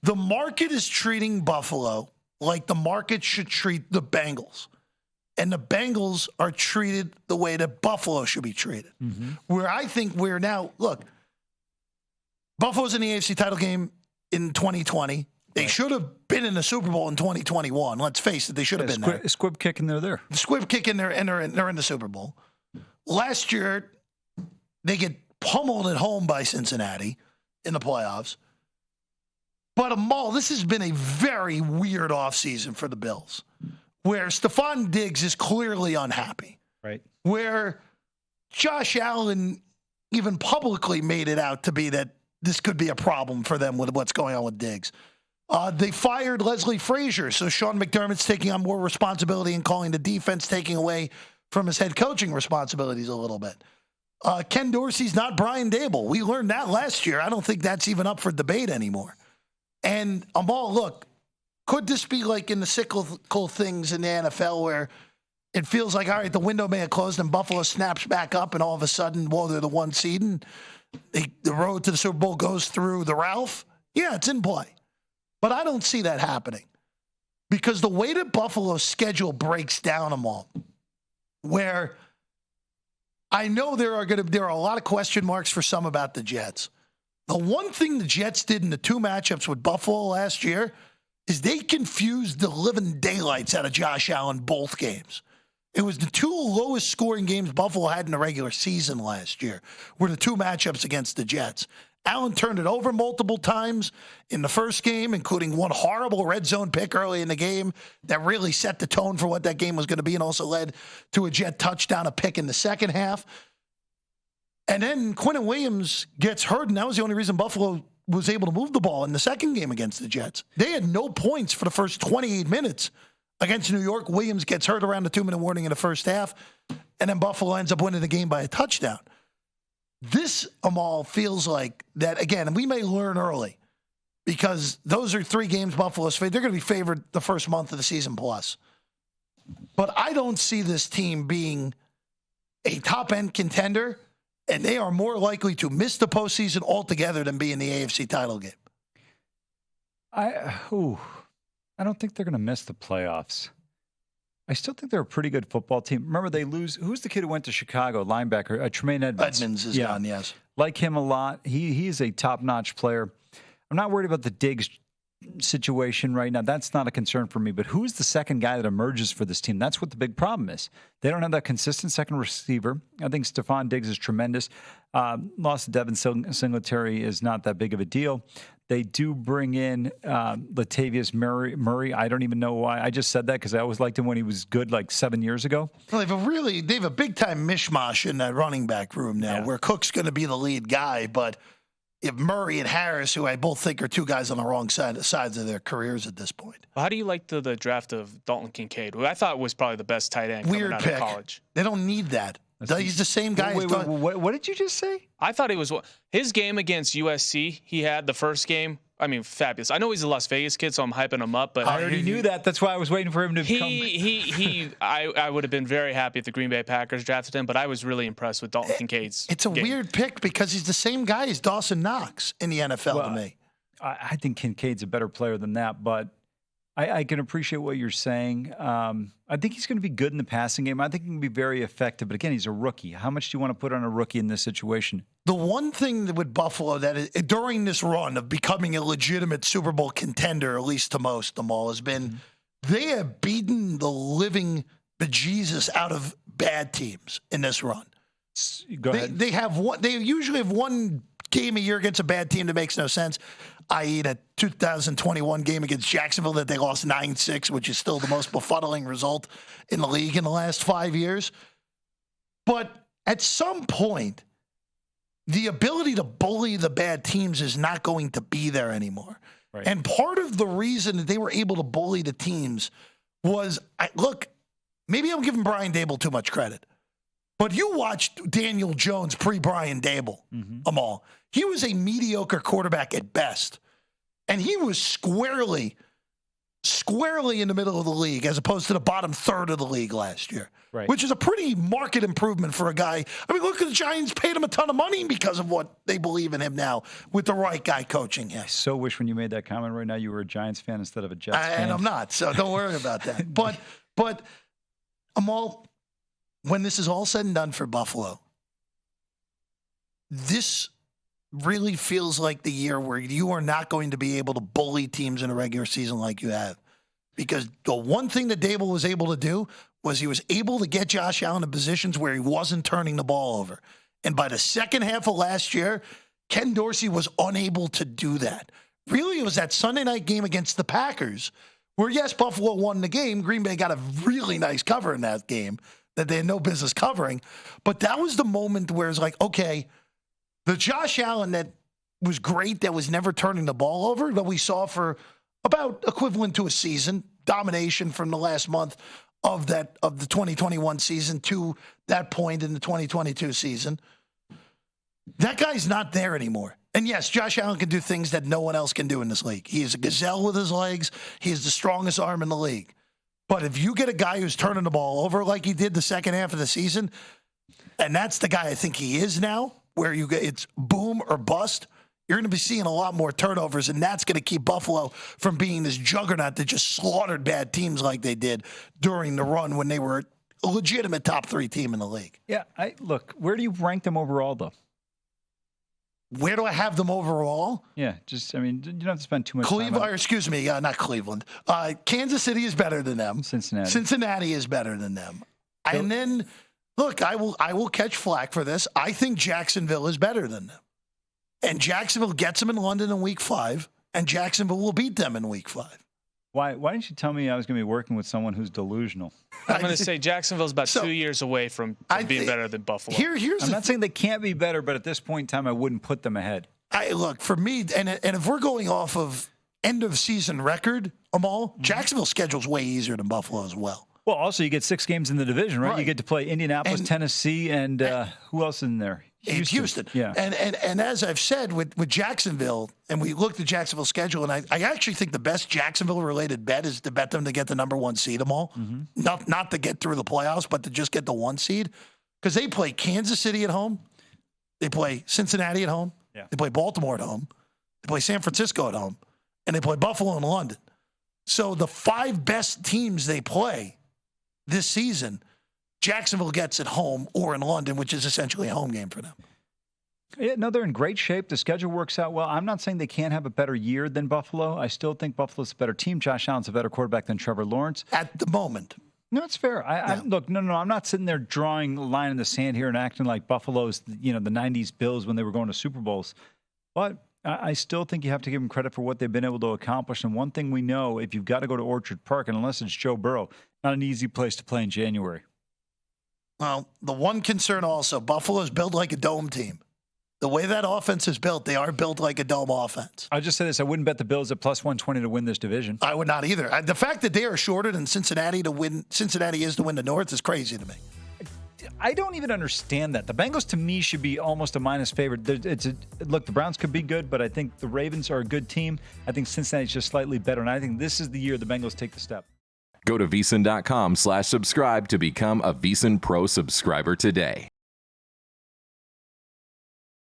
The market is treating Buffalo like the market should treat the Bengals. And the Bengals are treated the way that Buffalo should be treated. Where I think we're now, look, Buffalo's in the AFC title game in 2020. They should have been in the Super Bowl in 2021. Let's face it, they should have been there. Squib kick and they're there. Squib kick and they're in the Super Bowl. Last year, they get pummeled at home by Cincinnati in the playoffs. But Amal, this has been a very weird offseason for the Bills, where Stephon Diggs is clearly unhappy. Right. Where Josh Allen even publicly made it out to be that this could be a problem for them with what's going on with Diggs. They fired Leslie Frazier, so Sean McDermott's taking on more responsibility and calling the defense, taking away from his head coaching responsibilities a little bit. Ken Dorsey's not Brian Dable. We learned that last year. I don't think that's even up for debate anymore. And Amal, look, could this be like in the cyclical things in the NFL where it feels like, all right, the window may have closed and Buffalo snaps back up and all of a sudden, well, they're the one seed and the road to the Super Bowl goes through the Ralph? Yeah, it's in play. But I don't see that happening because the way that Buffalo's schedule breaks down, Amal, where I know there are a lot of question marks for some about the Jets. The one thing the Jets did in the two matchups with Buffalo last year is they confused the living daylights out of Josh Allen both games. It was the two lowest scoring games Buffalo had in the regular season last year were the two matchups against the Jets. Allen turned it over multiple times in the first game, including one horrible red zone pick early in the game that really set the tone for what that game was going to be and also led to a Jet touchdown, a pick in the second half. And then Quinnen Williams gets hurt, and that was the only reason Buffalo was able to move the ball in the second game against the Jets. They had no points for the first 28 minutes against New York. Williams gets hurt around the 2-minute warning in the first half, and then Buffalo ends up winning the game by a touchdown. This, Amal, feels like that, again, and we may learn early because those are three games Buffalo's favored. They're going to be favored the first month of the season plus. But I don't see this team being a top-end contender, and they are more likely to miss the postseason altogether than be in the AFC title game. I don't think they're going to miss the playoffs. I still think they're a pretty good football team. Remember, they lose. Who's the kid who went to Chicago? Linebacker, Tremaine Edmonds. Edmonds is gone, yes. Like him a lot. He is a top-notch player. I'm not worried about the Diggs situation right now. That's not a concern for me. But who's the second guy that emerges for this team? That's what the big problem is. They don't have that consistent second receiver. I think Stephon Diggs is tremendous. Loss of Devin Singletary is not that big of a deal. They do bring in Latavius Murray. I don't even know why. I just said that because I always liked him when he was good like 7 years ago. Well, they have a big-time mishmash in that running back room now where Cook's going to be the lead guy, but if Murray and Harris, who I both think are two guys on the wrong sides of their careers at this point. How do you like the draft of Dalton Kincaid, who I thought was probably the best tight end coming out of college? They don't need that. He's the same guy. What did you just say? I thought it was his game against USC. He had the first game. I mean, fabulous. I know he's a Las Vegas kid, so I'm hyping him up. But I already knew that. That's why I was waiting for him to come. I would have been very happy if the Green Bay Packers drafted him, but I was really impressed with Dalton Kincaid's It's a weird pick because he's the same guy as Dawson Knox in the NFL to me. I think Kincaid's a better player than that, but I can appreciate what you're saying. I think he's going to be good in the passing game. I think he can be very effective. But again, he's a rookie. How much do you want to put on a rookie in this situation? The one thing with Buffalo that is, during this run of becoming a legitimate Super Bowl contender, at least to most of them all, has been they have beaten the living bejesus out of bad teams in this run. Go ahead. They usually have one game a year against a bad team that makes no sense, i.e. the 2021 game against Jacksonville that they lost 9-6, which is still the most befuddling result in the league in the last 5 years. But at some point, the ability to bully the bad teams is not going to be there anymore. Right. And part of the reason that they were able to bully the teams was, maybe I'm giving Brian Dable too much credit, but you watched Daniel Jones pre-Brian Dable, Amal. He was a mediocre quarterback at best, and he was squarely squarely in the middle of the league as opposed to the bottom third of the league last year, right, which is a pretty marked improvement for a guy. I mean, look at the Giants paid him a ton of money because of what they believe in him now with the right guy coaching him. I so wish when you made that comment right now you were a Giants fan instead of a Jets fan. And I'm not, so don't worry about that. But Amal, when this is all said and done for Buffalo, this really feels like the year where you are not going to be able to bully teams in a regular season like you have. Because the one thing that Dable was able to do was he was able to get Josh Allen in positions where he wasn't turning the ball over. And by the second half of last year, Ken Dorsey was unable to do that. Really, it was that Sunday night game against the Packers where, yes, Buffalo won the game. Green Bay got a really nice cover in that game that they had no business covering. But that was the moment where it's like, okay, the Josh Allen that was great, that was never turning the ball over, that we saw for about equivalent to a season, domination from the last month of the 2021 season to that point in the 2022 season. That guy's not there anymore. And yes, Josh Allen can do things that no one else can do in this league. He is a gazelle with his legs. He is the strongest arm in the league. But if you get a guy who's turning the ball over like he did the second half of the season, and that's the guy I think he is now, where it's boom or bust, you're going to be seeing a lot more turnovers, and that's going to keep Buffalo from being this juggernaut that just slaughtered bad teams like they did during the run when they were a legitimate top 3 team in the league. Yeah, look, where do you rank them overall, though? Where do I have them overall? Yeah, you don't have to spend too much time. Not Cleveland. Kansas City is better than them. Cincinnati is better than them. So, and then, look, I will catch flack for this. I think Jacksonville is better than them. And Jacksonville gets them in London in week 5, and Jacksonville will beat them in week 5. Why didn't you tell me I was going to be working with someone who's delusional? I'm going to say Jacksonville's about 2 years away from being better than Buffalo. I'm not saying they can't be better, but at this point in time, I wouldn't put them ahead. Look, for me, and if we're going off of end-of-season record, Amal, Jacksonville's schedule's way easier than Buffalo as well. Well, also, you get 6 games in the division, right? You get to play Indianapolis, Tennessee, and who else in there? Houston. Yeah. And as I've said with Jacksonville, and we looked at Jacksonville's schedule, and I actually think the best Jacksonville-related bet is to bet them to get the number 1 seed, them all. Mm-hmm. Not to get through the playoffs, but to just get the 1 seed. Because they play Kansas City at home. They play Cincinnati at home. Yeah. They play Baltimore at home. They play San Francisco at home. And they play Buffalo and London. So the 5 best teams they play this season, Jacksonville gets at home or in London, which is essentially a home game for them. Yeah, no, they're in great shape. The schedule works out well. I'm not saying they can't have a better year than Buffalo. I still think Buffalo's a better team. Josh Allen's a better quarterback than Trevor Lawrence. At the moment. No, it's fair. Look, I'm not sitting there drawing a line in the sand here and acting like Buffalo's, the 90s Bills when they were going to Super Bowls. But I still think you have to give them credit for what they've been able to accomplish. And one thing we know, if you've got to go to Orchard Park, and unless it's Joe Burrow, not an easy place to play in January. Well, the one concern also, Buffalo's built like a dome team. The way that offense is built, they are built like a dome offense. I'll just say this. I wouldn't bet the Bills at plus 120 to win this division. I would not either. The fact that they are shorter than Cincinnati is to win the North is crazy to me. I don't even understand that. The Bengals, to me, should be almost a minus favorite. Look, the Browns could be good, but I think the Ravens are a good team. I think Cincinnati's just slightly better, and I think this is the year the Bengals take the step. Go to VSiN.com/subscribe to become a VSiN Pro subscriber today.